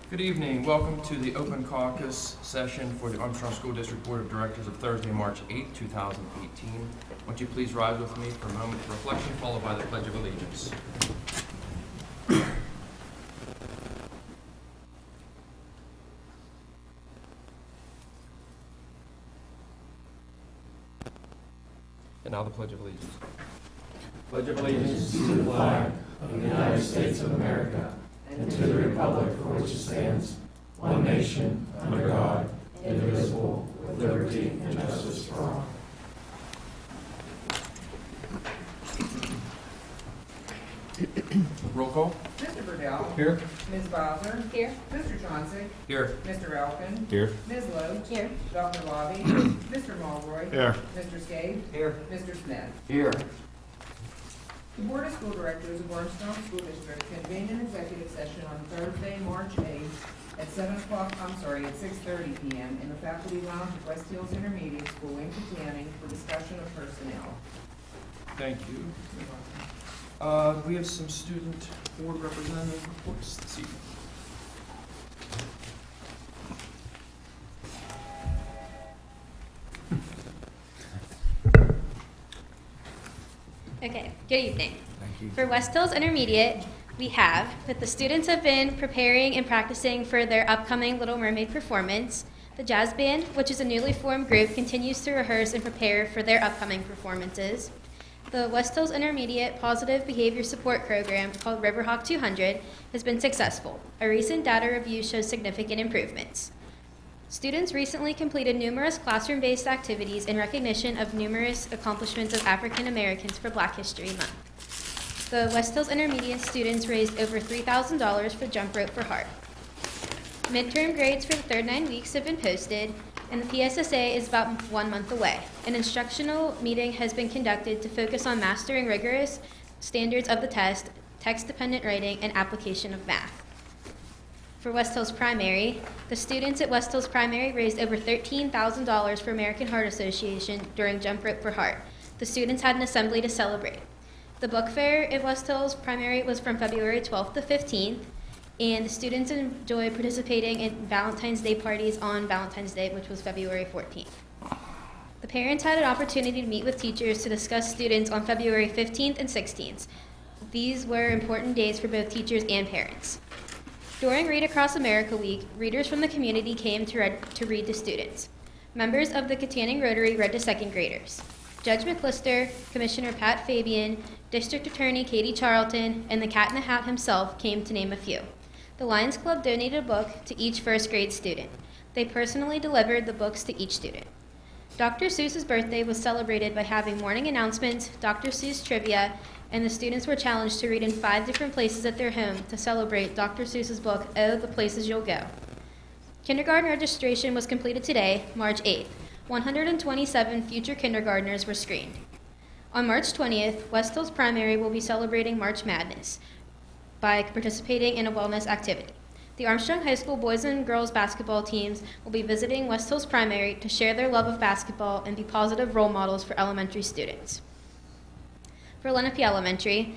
Good evening. Welcome to the open caucus session for the Armstrong School District Board of Directors of Thursday, March 8, 2018. Won't you please rise with me for a moment of reflection, followed by the Pledge of Allegiance. And now the Pledge of Allegiance. Pledge of allegiance to the flag of the United States of America and to the republic for which it stands, one nation, under God, indivisible, with liberty and justice for all. Roll call. Mr. Burdell. Here. Ms. Bowser. Here. Mr. Johnson. Here. Mr. Elkin. Here. Ms. Lowe. Here. Dr. Lobby. Mr. Mulroy. Here. Mr. Skate. Here. Mr. Smith. Here. The Board of School Directors of Armstrong School District convened an executive session on Thursday, March 8th at 6:30 p.m. in the faculty lounge of West Hills Intermediate School in Katanning for discussion of personnel. Thank you. We have some student board representative reports this evening. Okay, good evening. Thank you. For West Hills Intermediate, we have that the students have been preparing and practicing for their upcoming Little Mermaid performance. The jazz band, which is a newly formed group, continues to rehearse and prepare for their upcoming performances. The West Hills Intermediate Positive Behavior Support Program, called Riverhawk 200, has been successful. A recent data review shows significant improvements. Students recently completed numerous classroom-based activities in recognition of numerous accomplishments of African Americans for Black History Month. The West Hills Intermediate students raised over $3,000 for Jump Rope for Heart. Midterm grades for the third 9 weeks have been posted, and the PSSA is about 1 month away. An instructional meeting has been conducted to focus on mastering rigorous standards of the test, text-dependent writing, and application of math. For West Hills Primary, the students at West Hills Primary raised over $13,000 for American Heart Association during Jump Rope for Heart. The students had an assembly to celebrate. The book fair at West Hills Primary was from February 12th to 15th, and the students enjoyed participating in Valentine's Day parties on Valentine's Day, which was February 14th. The parents had an opportunity to meet with teachers to discuss students on February 15th and 16th. These were important days for both teachers and parents. During Read Across America Week, readers from the community came to read to students. Members of the Katanning Rotary read to second graders. Judge McClister, Commissioner Pat Fabian, District Attorney Katie Charlton, and the Cat in the Hat himself came to name a few. The Lions Club donated a book to each first grade student. They personally delivered the books to each student. Dr. Seuss's birthday was celebrated by having morning announcements, Dr. Seuss trivia, and the students were challenged to read in 5 different places at their home to celebrate Dr. Seuss's book, Oh, the Places You'll Go. Kindergarten registration was completed today, March 8th. 127 future kindergartners were screened. On March 20th, West Hills Primary will be celebrating March Madness by participating in a wellness activity. The Armstrong High School boys and girls basketball teams will be visiting West Hills Primary to share their love of basketball and be positive role models for elementary students. For Lenape Elementary,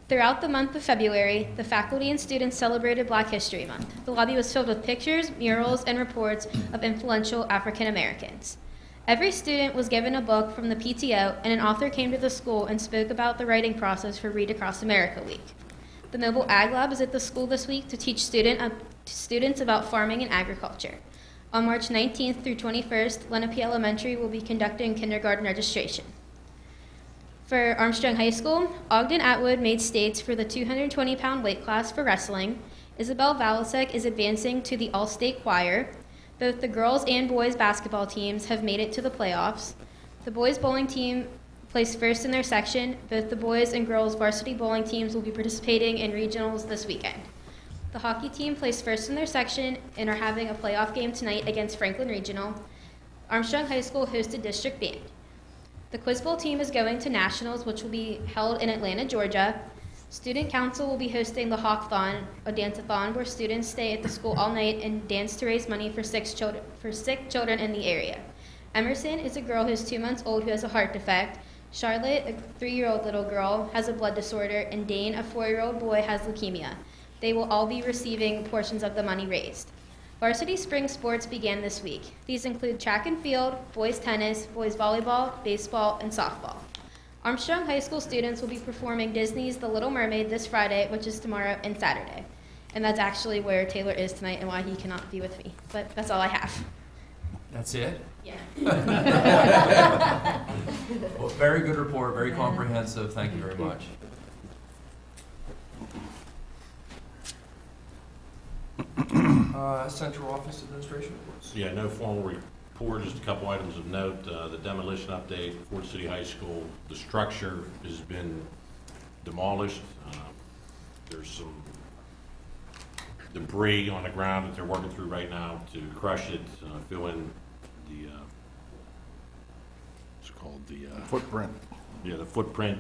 throughout the month of February, the faculty and students celebrated Black History Month. The lobby was filled with pictures, murals, and reports of influential African Americans. Every student was given a book from the PTO, and an author came to the school and spoke about the writing process for Read Across America Week. The Mobile Ag Lab is at the school this week to teach students about farming and agriculture. On March 19th through 21st, Lenape Elementary will be conducting kindergarten registration. For Armstrong High School, Ogden Atwood made states for the 220-pound weight class for wrestling. Isabel Valasek is advancing to the All-State Choir. Both the girls and boys basketball teams have made it to the playoffs. The boys bowling team placed first in their section. Both the boys and girls varsity bowling teams will be participating in regionals this weekend. The hockey team placed first in their section and are having a playoff game tonight against Franklin Regional. Armstrong High School hosted district band. The quiz bowl team is going to nationals, which will be held in Atlanta, Georgia. Student Council will be hosting the Hawk-thon, a dance-a-thon where students stay at the school all night and dance to raise money for sick children in the area. Emerson is a girl who's 2 months old who has a heart defect. Charlotte, a 3-year-old little girl, has a blood disorder, and Dane, a 4-year-old boy, has leukemia. They will all be receiving portions of the money raised. Varsity spring sports began this week. These include track and field, boys tennis, boys volleyball, baseball, and softball. Armstrong High School students will be performing Disney's The Little Mermaid this Friday, which is tomorrow and Saturday. And that's actually where Taylor is tonight and why he cannot be with me. But that's all I have. That's it? Yeah. Well, very good report, very comprehensive. Thank you very much. Central Office Administration reports. Yeah, no formal report, just a couple items of note. The demolition update, Fort City High School, the structure has been demolished. There's some debris on the ground that they're working through right now to crush it, fill in the, it's called the... Footprint. Yeah, the footprint.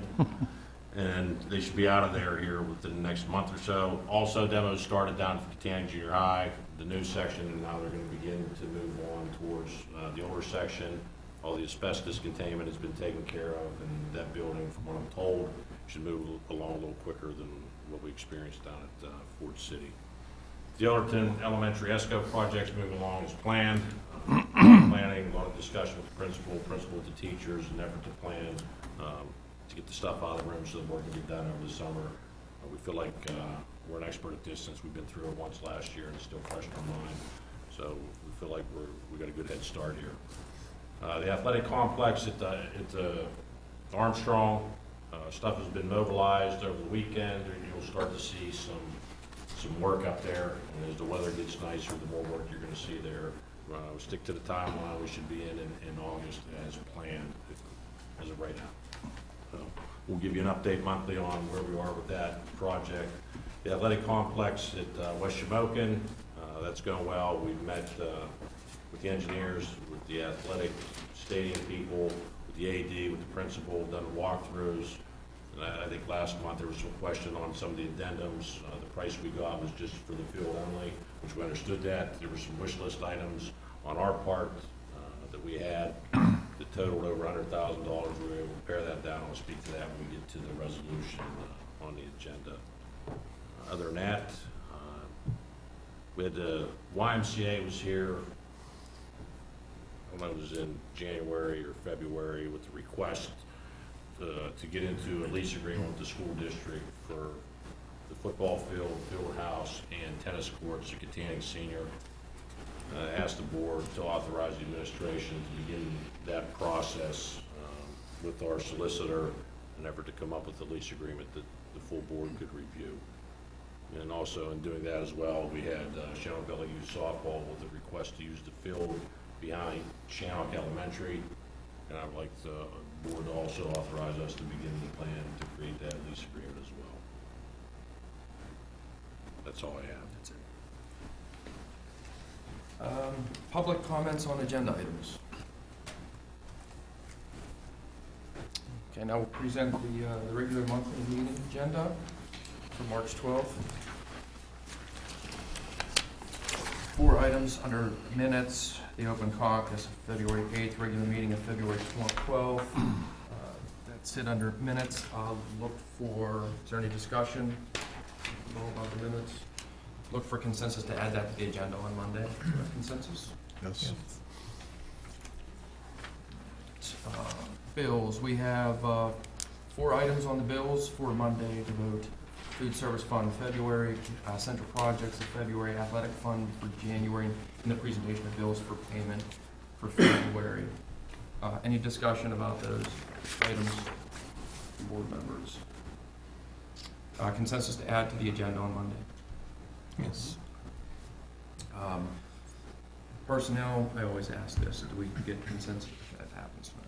And they should be out of there here within the next month or so. Also, demos started down at Catania Junior High, the new section, and now they're going to begin to move on towards the older section. All the asbestos containment has been taken care of, and that building, from what I'm told, should move along a little quicker than what we experienced down at Fort City. The Ellerton Elementary ESCO project's moving along as planned. Planning, a lot of discussion with the principal with the teachers, an effort to plan to get the stuff out of the room so the work can be done over the summer. We feel like we're an expert at this since we've been through it once last year and it's still fresh in our mind. So we feel like we got a good head start here. The athletic complex at Armstrong, stuff has been mobilized over the weekend, and you'll start to see some work up there. And as the weather gets nicer, the more work you're going to see there. We stick to the timeline. We should be in August as planned, as of right now. So we'll give you an update monthly on where we are with that project. The athletic complex at West Shamokin, that's going well. We've met with the engineers, with the athletic stadium people, with the AD, with the principal, done walkthroughs. And I think last month there was some question on some of the addendums. The price we got was just for the field only, which we understood that. There were some wish list items on our part that we had that totaled over $100,000. We were able to pare that down. I'll speak to that when we get to the resolution on the agenda. Other than that, we had the YMCA was here. I don't know if it was in January or February with the request to get into a lease agreement with the school district for the football field, field house, and tennis courts at Catania Senior. Asked the board to authorize the administration to begin that process with our solicitor, an effort to come up with a lease agreement that the full board could review. And also in doing that as well, we had Shannock Valley Youth Softball with a request to use the field behind Shannock Elementary. And I would like the board to also authorize us to begin the plan to create that lease agreement as well. That's all I have. That's it. Public comments on agenda items. Okay, now we'll present the regular monthly meeting agenda for March 12th. 4 items under minutes: the open caucus of February 8th, regular meeting of February 12th. That's it under minutes. I'll look for, is there any discussion about the minutes? Look for consensus to add that to the agenda on Monday. Consensus? Yes. Bills. We have 4 items on the bills for Monday to vote. Food Service Fund February, Central Projects of February, Athletic Fund for January, and the presentation of bills for payment for February. Any discussion about those items, board members? Consensus to add to the agenda on Monday? Yes. Personnel, I always ask this, do we get consensus if that happens tonight?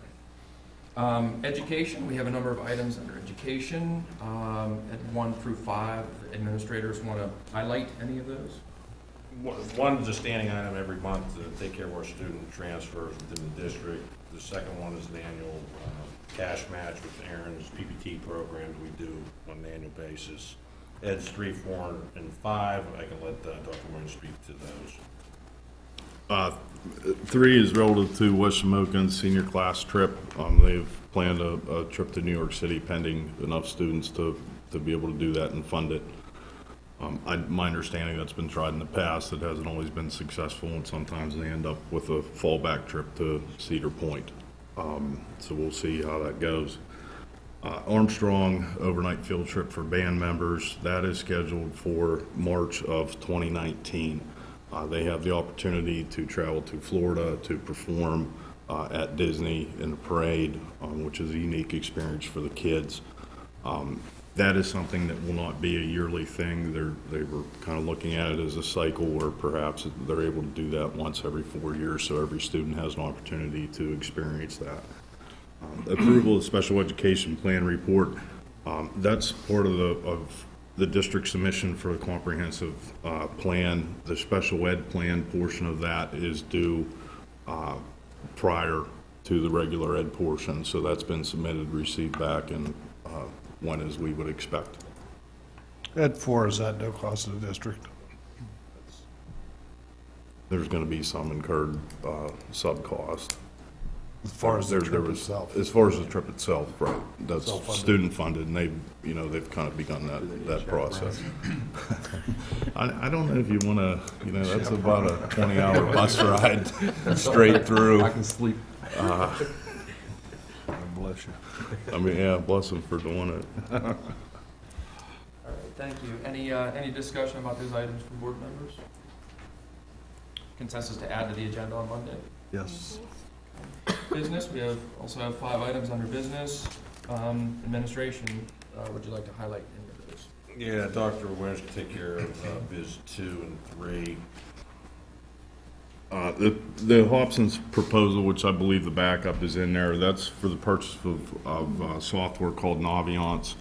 Education, we have a number of items under education, at 1 through 5. Administrators want to highlight any of those? One is a standing item every month to take care of our student transfers within the district. The second one is an annual cash match with Aaron's PPT program that we do on an annual basis. Ed's 3, 4, and 5. I can let Dr. Warren speak to those. 3 is relative to West Shamokin's senior class trip. They've planned a trip to New York City pending enough students to be able to do that and fund it. My understanding, that's been tried in the past. It hasn't always been successful, and sometimes they end up with a fallback trip to Cedar Point. So we'll see how that goes. Armstrong overnight field trip for band members, that is scheduled for March of 2019. They have the opportunity to travel to Florida to perform at Disney in the parade, which is a unique experience for the kids. That is something that will not be a yearly thing. They were kind of looking at it as a cycle where perhaps they're able to do that once every 4 years, so every student has an opportunity to experience that. Approval of special education plan report, that's part of the district submission for the comprehensive plan. The special ed plan portion of that is due prior to the regular ed portion, so that's been submitted, received back, and went as we would expect. Ed 4 is at no cost to the district. There's going to be some incurred sub-cost. As far as the trip was, itself. as far as the trip itself, right. That's Self-funded. student funded, and they've kind of begun that process. I don't know if you want to, that's about a 20-hour bus ride straight through. I can sleep. Bless you. I mean, yeah, bless them for doing it. All right, thank you. Any discussion about those items from board members? Consensus to add to the agenda on Monday? Yes. Business, we also have 5 items under business. Administration, would you like to highlight any of those? Yeah, Dr. Wentz can take care of Biz 2 and 3. The Hobson's proposal, which I believe the backup is in there, that's for the purchase of software called Naviance,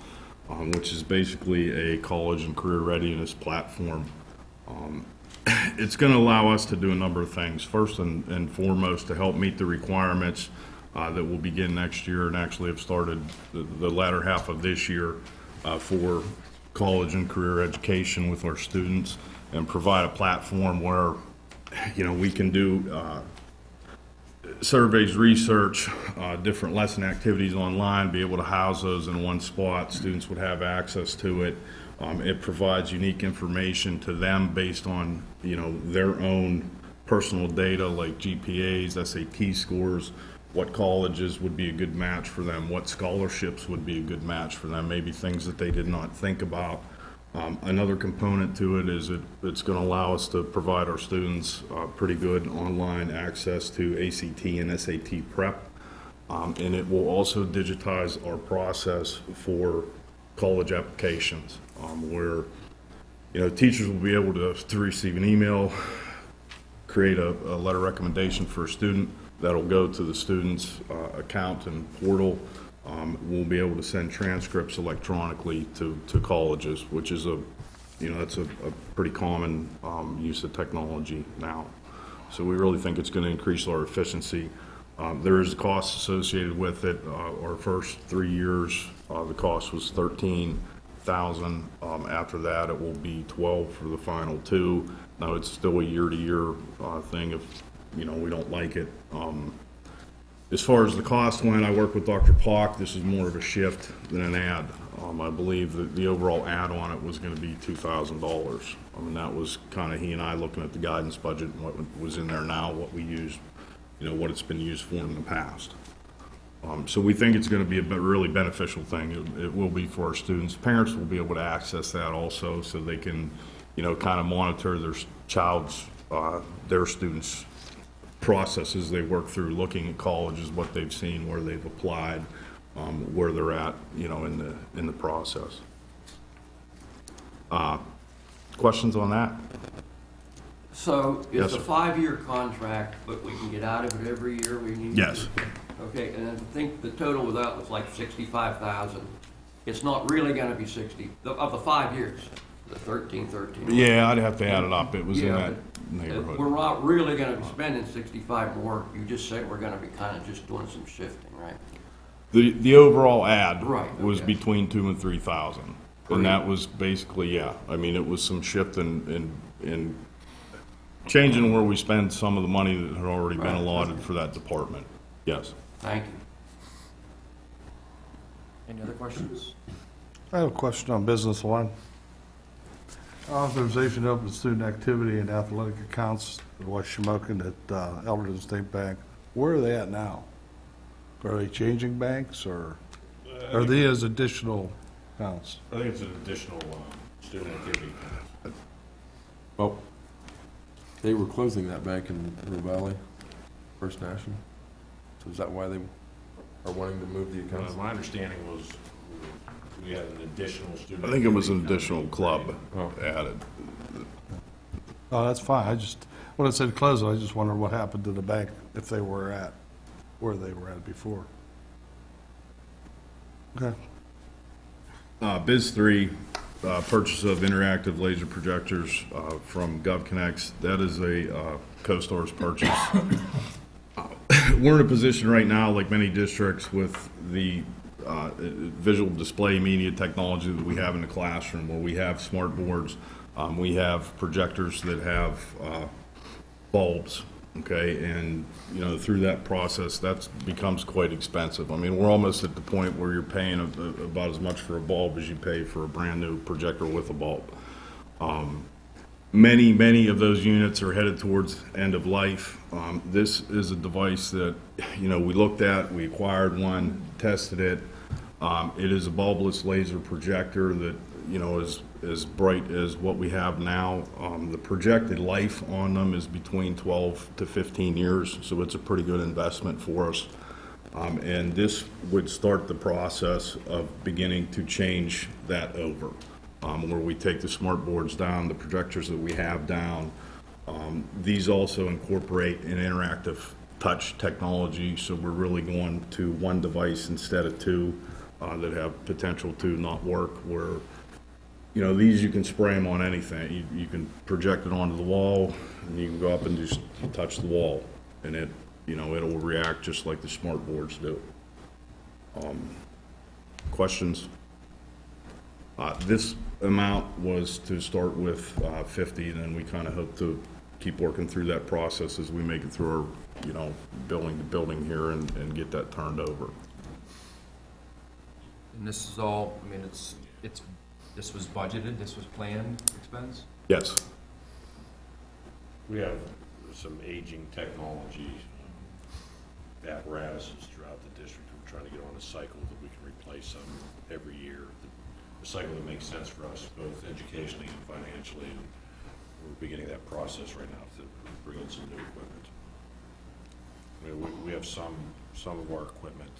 which is basically a college and career readiness platform. It's going to allow us to do a number of things. First and foremost, to help meet the requirements that will begin next year and actually have started the latter half of this year for college and career education with our students, and provide a platform where we can do surveys, research, different lesson activities online, be able to house those in one spot. Students would have access to it. It provides unique information to them based on, their own personal data like GPAs, SAT scores, what colleges would be a good match for them, what scholarships would be a good match for them, maybe things that they did not think about. Another component to it is it's going to allow us to provide our students pretty good online access to ACT and SAT prep. And it will also digitize our process for college applications, where teachers will be able to receive an email, create a letter recommendation for a student that'll go to the student's account and portal. We'll be able to send transcripts electronically to colleges, which is that's a pretty common use of technology now. So we really think it's going to increase our efficiency. There is costs associated with it. Our first 3 years, the cost was $13,000. After that, it will be $12,000 for the final 2. Now it's still a year-to-year thing if we don't like it. As far as the cost went, I worked with Dr. Pock. This is more of a shift than an ad. I believe that the overall ad on it was going to be $2,000. That was kind of he and I looking at the guidance budget and what was in there now, what we used, what it's been used for in the past. So we think it's going to be a really beneficial thing. It will be for our students. Parents will be able to access that also, so they can, kind of monitor their students' processes they work through, looking at colleges, what they've seen, where they've applied, where they're at, in the process. Questions on that? So Yes, it's a sir. 5-year contract, but we can get out of it every year we need? Yes. Okay, and I think the total with that was like 65,000. It's not really gonna be 60, of the 5 years, the 13. Yeah, I'd have to add it up. It was in Yeah, that We're neighborhood. not really gonna be spending 65 more. You just said we're gonna be kind of just doing some shifting, right? The overall ad Right, was okay. between 2,000 and 3,000, and that was basically it was some shift in changing where we spend some of the money that had already been Right. allotted for that department. Yes. Thank you. Any other questions? I have a question on business one. Authorization to open student activity and athletic accounts at West Shamokin at Elderton State Bank. Where are they at now? Are they changing banks, or are they as additional accounts? I think it's an additional student activity. Well, they were closing that bank in River Valley, First National. So is that why they are wanting to move the accounts? My understanding was we had an additional student. I think it was an activity additional club Oh. added. Oh, that's fine. When it said close, I just wondered what happened to the bank, if they were at where they were at before. Okay. Biz 3, purchase of interactive laser projectors from GovConnects. That is a CoStar's purchase. We're in a position right now, like many districts, with the visual display media technology that we have in the classroom, where we have smart boards, we have projectors that have bulbs, okay, and through that process, that becomes quite expensive. I mean, we're almost at the point where you're paying about as much for a bulb as you pay for a brand new projector with a bulb. Many of those units are headed towards end of life. This is a device that we looked at, we acquired one, tested it. It is a bulbless laser projector that is as bright as what we have now. The projected life on them is between 12 to 15 years, so it's a pretty good investment for us. And this would start the process of beginning to change that over, where we take the smart boards down, the projectors that we have down. These also incorporate an interactive touch technology, so we're really going to one device instead of two that have potential to not work, where these you can spray them on anything. You can project it onto the wall, and you can go up and just touch the wall, and it'll react just like the smart boards do. Questions? This amount was to start with 50, and then we kind of hope to keep working through that process as we make it through our, building to building here and get that turned over. And this is all, I mean, this was budgeted, this was planned expense? Yes. We have some aging technology apparatuses throughout the district. We're trying to get on a cycle that we can replace them every year. The cycle that makes sense for us, both educationally and financially. And we're beginning that process right now to bring in some new equipment. I mean, we have some of our equipment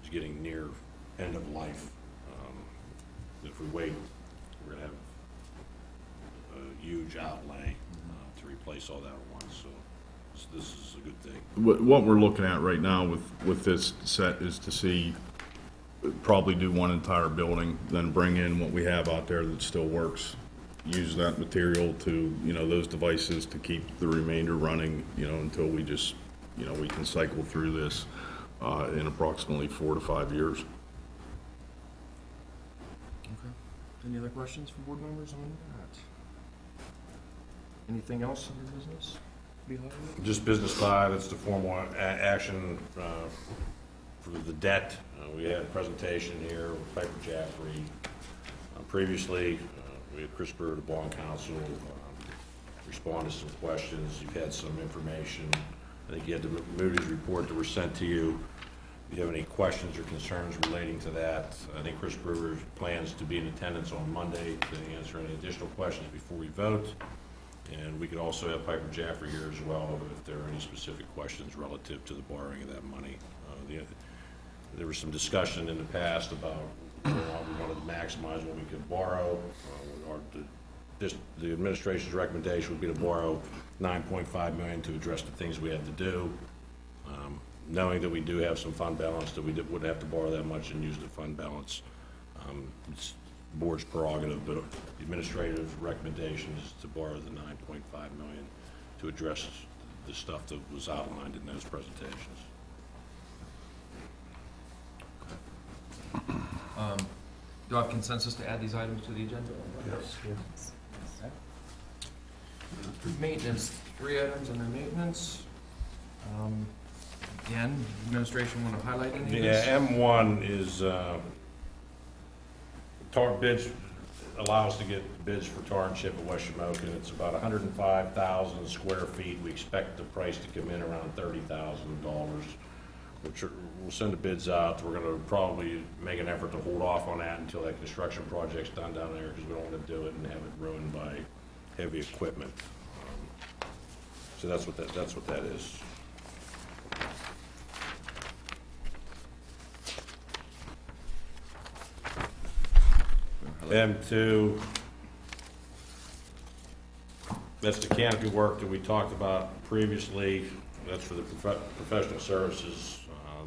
is getting near end of life. If we wait, we're going to have a huge outlay to replace all that at once. So this is a good thing. What we're looking at right now with this set is to see, probably do one entire building, then bring in what we have out there that still works, use that material to, those devices to keep the remainder running, until we just, we can cycle through this in approximately 4 to 5 years. Okay. Any other questions from board members on that? Anything else under business? Just business 5, it's the formal action for the debt. We had a presentation here with Piper Jaffray. Previously, we had Chris Brewer, the bond counsel, respond to some questions. You've had some information. I think you had the Moody's report that were sent to you. If you have any questions or concerns relating to that, I think Chris Brewer plans to be in attendance on Monday to answer any additional questions before we vote. And we could also have Piper Jaffray here as well if there are any specific questions relative to the borrowing of that money. There was some discussion in the past about we wanted to maximize what we could borrow. The administration's recommendation would be to borrow $9.5 million to address the things we had to do. Knowing that we do have some fund balance, that we wouldn't have to borrow that much and use the fund balance. It's the board's prerogative, but the administrative recommendation is to borrow the $9.5 million to address the stuff that was outlined in those presentations. Do I have consensus to add these items to the agenda? Yes. Okay. Maintenance, 3 items under maintenance. Again, administration want to highlight any of this? Yeah, M1 is bids allow us to get bids for tar and chip at West Shamokin. It's about 105,000 square feet. We expect the price to come in around $30,000, we'll send the bids out. We're going to probably make an effort to hold off on that until that construction project's done down there, because we don't want to do it and have it ruined by heavy equipment. So that's what that is. M2, that's the canopy work that we talked about previously. That's for the professional services.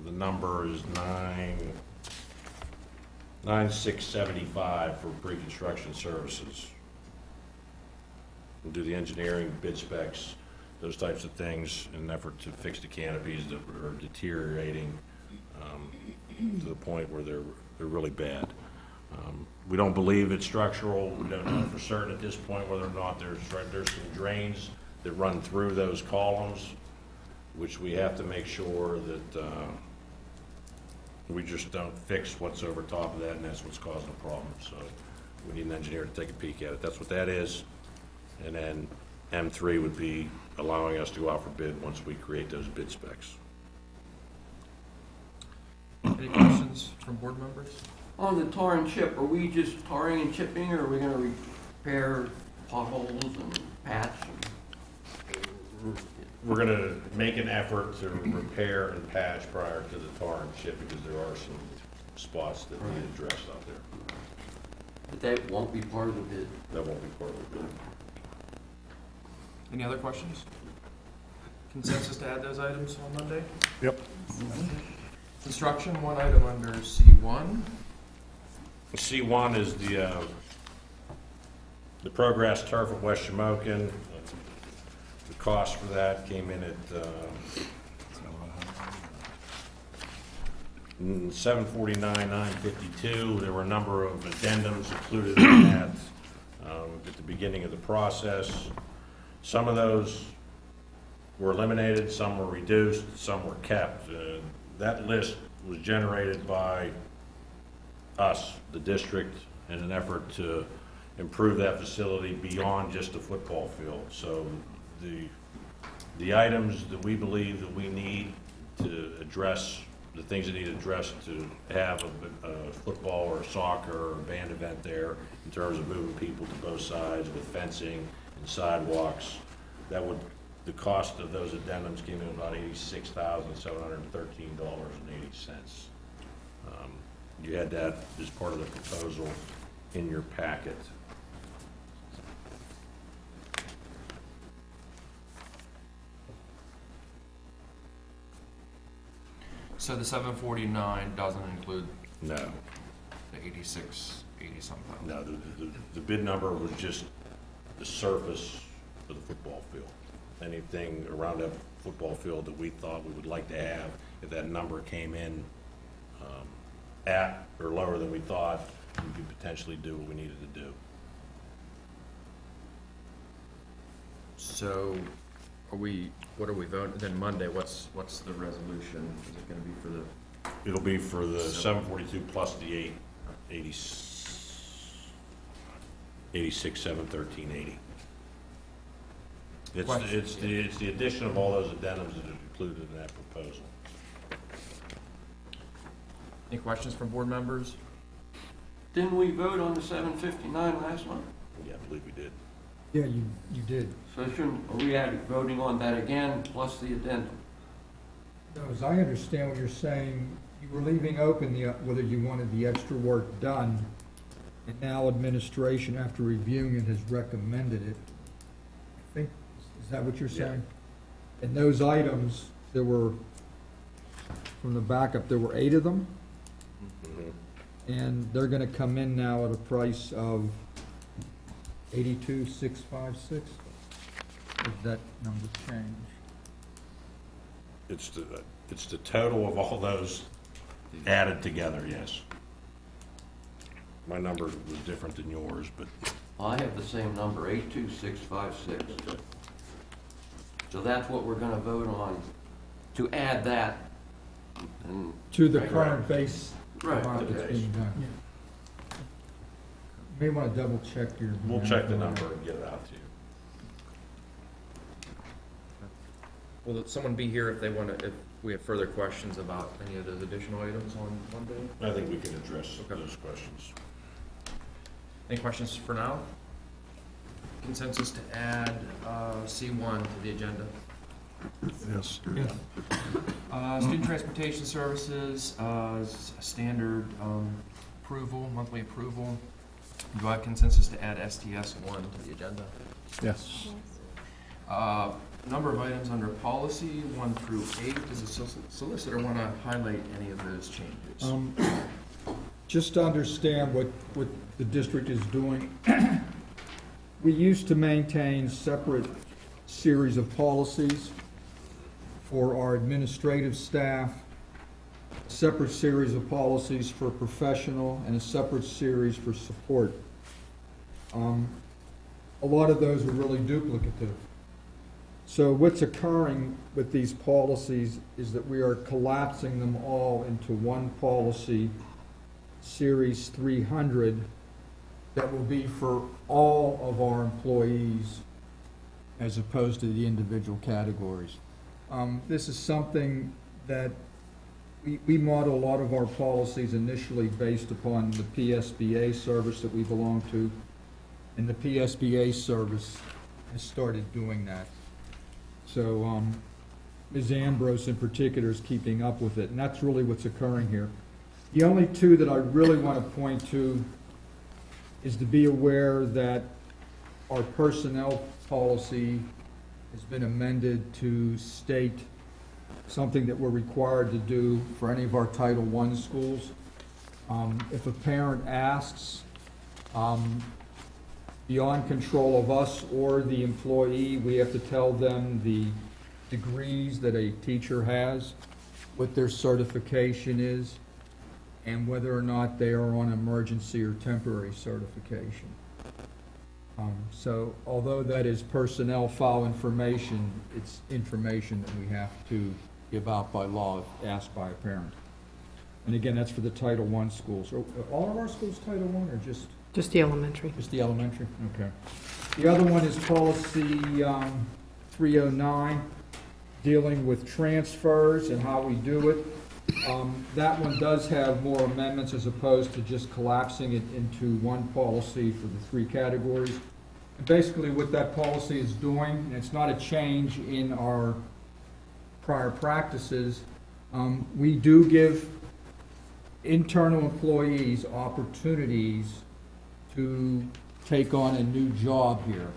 The number is 9,675 for pre-construction services. We'll do the engineering, bid specs, those types of things in an effort to fix the canopies that are deteriorating to the point where they're really bad. We don't believe it's structural. We don't know for certain at this point whether or not there's some drains that run through those columns, which we have to make sure that we just don't fix what's over top of that, and that's what's causing the problem. So we need an engineer to take a peek at it. That's what that is. And then M3 would be allowing us to go out for bid once we create those bid specs. Any questions from board members? On the tar and chip, are we just tarring and chipping, or are we gonna repair potholes and patch? We're going to make an effort to repair and patch prior to the tar and chip, because there are some spots that need addressed out there. But that won't be part of the bid. That won't be part of the bid. Any other questions? Consensus to add those items on Monday? Yep. Construction, one item under C1. C1 is the Progress turf at West Shamokin. The cost for that came in at $749,952. There were a number of addendums included in that at the beginning of the process. Some of those were eliminated, some were reduced, some were kept. That list was generated by us, the district, in an effort to improve that facility beyond just a football field. So the items that we believe that we need to address, the things that need addressed to have a football or soccer or band event there, in terms of moving people to both sides with fencing and sidewalks, the cost of those addendums came in about $86,713.80. You had that as part of the proposal in your packet. So the 749 doesn't include No, the 86, 80 something? no, the bid number was just the surface of the football field. Anything around that football field that we thought we would like to have, if that number came in at or lower than we thought, we could potentially do what we needed to do. So what are we voting, then Monday, what's the resolution? Is it gonna be for the? It'll be for the 742 plus the 86, 713.80. It's the addition of all those addendums that are included in that proposal. Any questions from board members? Didn't we vote on the 759 last month? Yeah, I believe we did. Yeah, you did. So shouldn't, are we voting on that again, plus the addendum? No, as I understand what you're saying, you were leaving open whether you wanted the extra work done, and now administration, after reviewing it, has recommended it. I think, is that what you're saying? And those items, there were, from the backup, there were 8 of them, and they're gonna come in now at a price of 82,656. Did that number change? It's the total of all those added together, yes. My number was different than yours, but I have the same number, 82656. So that's what we're gonna vote on, to add that. And To the Right. current base Right, amount that's okay. being done. may want to double check your. We'll check the number and get it out to you. Will someone be here if they want to, if we have further questions about any of those additional items on Monday? I think we can address those questions. Any questions for now? Consensus to add C1 to the agenda. Yes. Student transportation services, standard approval, monthly approval. Do I have consensus to add STS1 to the agenda? Yes. Number of items under policy 1 through 8. Does the solicitor want to highlight any of those changes? Just to understand what the district is doing, we used to maintain separate series of policies for our administrative staff, a separate series of policies for professional, and a separate series for support. A lot of those are really duplicative. So what's occurring with these policies is that we are collapsing them all into one policy, Series 300, that will be for all of our employees as opposed to the individual categories. This is something that we model a lot of our policies initially based upon the PSBA service that we belong to, and the PSBA service has started doing that. So Ms. Ambrose in particular is keeping up with it, and that's really what's occurring here. The only two that I really want to point to is to be aware that our personnel policy has been amended to state something that we're required to do for any of our Title I schools. If a parent asks, beyond control of us or the employee, we have to tell them the degrees that a teacher has, what their certification is, and whether or not they are on emergency or temporary certification. So although that is personnel file information, it's information that we have to give out by law if asked by a parent. And again, that's for the Title I schools. Are all of our schools Title I or just? Just the elementary. Just the elementary? Okay. The other one is policy 309, dealing with transfers and how we do it. That one does have more amendments as opposed to just collapsing it into one policy for the three categories. And basically what that policy is doing, and it's not a change in our prior practices, we do give internal employees opportunities to take on a new job here.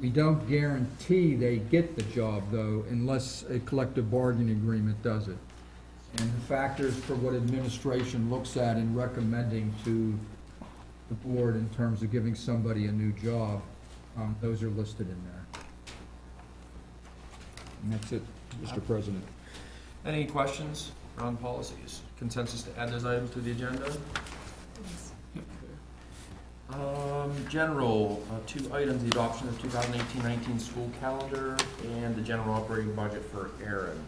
We don't guarantee they get the job, though, unless a collective bargaining agreement does it. And the factors for what administration looks at in recommending to the board in terms of giving somebody a new job, those are listed in there. And that's it, Mr. President. Any questions on policies? Consensus to add those items to the agenda? General, 2 items, the adoption of 2018-19 school calendar and the general operating budget for Aaron.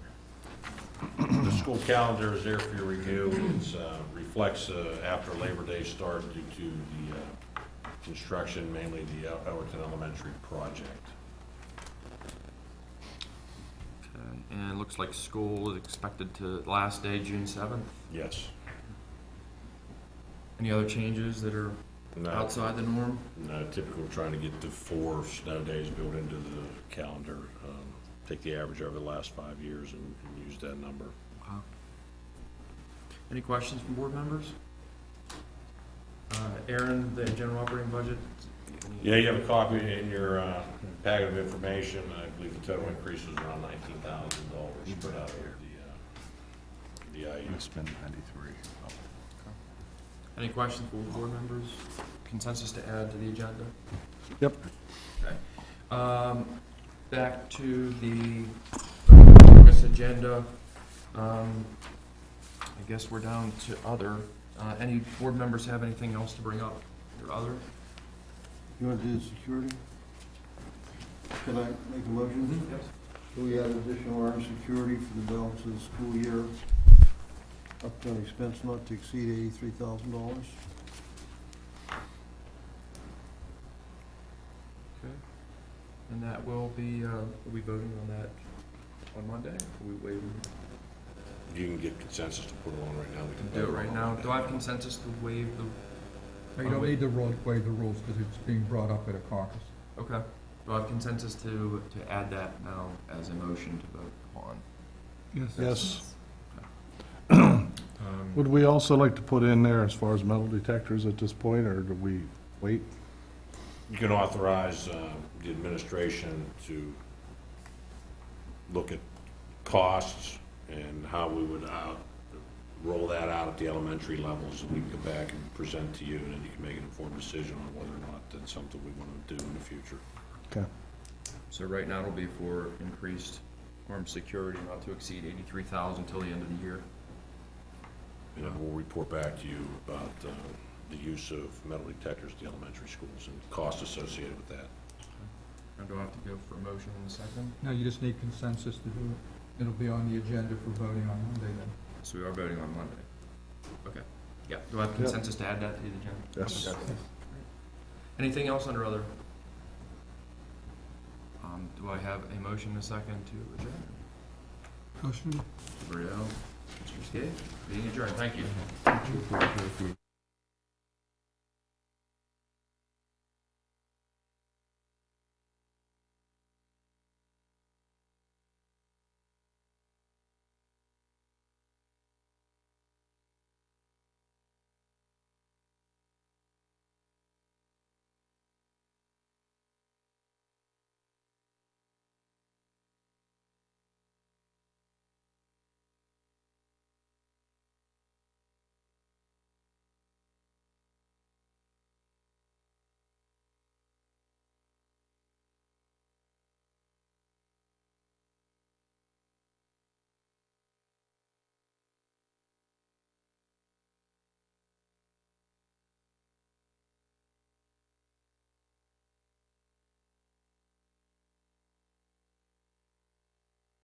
The school calendar is there for your review. It reflects after Labor Day start due to the construction, mainly the Ellerton Elementary project. Okay, and it looks like school is expected to last day June 7th. Yes. Any other changes that are outside the norm? No, typically we're trying to get the 4 snow days built into the calendar. Take the average over the last 5 years and use that number. Wow. Any questions from board members? Aaron, the general operating budget? Yeah, you have a copy in your packet of information. I believe the total increase was around $19,000 spread out over the IU. Spend 93. Any questions from board members? Consensus to add to the agenda? Yep. Okay. Back to the Caucus agenda. I guess we're down to other. Any board members have anything else to bring up? Or other? You want to do the security? Can I make a motion? Yes. Do we add additional armed security for the balance of the school year? Up to an expense not to exceed $83,000. And that will be, are we voting on that on Monday? Are we waiting? You can get consensus to put it on right now. We can Do it vote right on now. Do I have consensus to waive the? No, you don't need to waive the rules because it's being brought up at a caucus. Okay. Do I have consensus to add that now as a motion to vote upon? Yes. Um, Would we also like to put in there as far as metal detectors at this point, or do we wait? You can authorize the administration to look at costs and how we would roll that out at the elementary levels, and we can come back and present to you, and then you can make an informed decision on whether or not that's something we want to do in the future. Okay. So right now it'll be for increased armed security not to exceed 83,000 till the end of the year. And then we'll report back to you about the use of metal detectors at the elementary schools and costs associated with that. Now do I have to go for a motion in a second? No, you just need consensus to do it. It'll be on the agenda for voting on Monday then. So we are voting on Monday. Okay. Yeah. Do I have consensus to add that to the agenda? Yes. Okay. Anything else under other? Do I have a motion in a second to adjourn? Motion. Mr. Burrell, Mr. Skate, being adjourned. Thank you.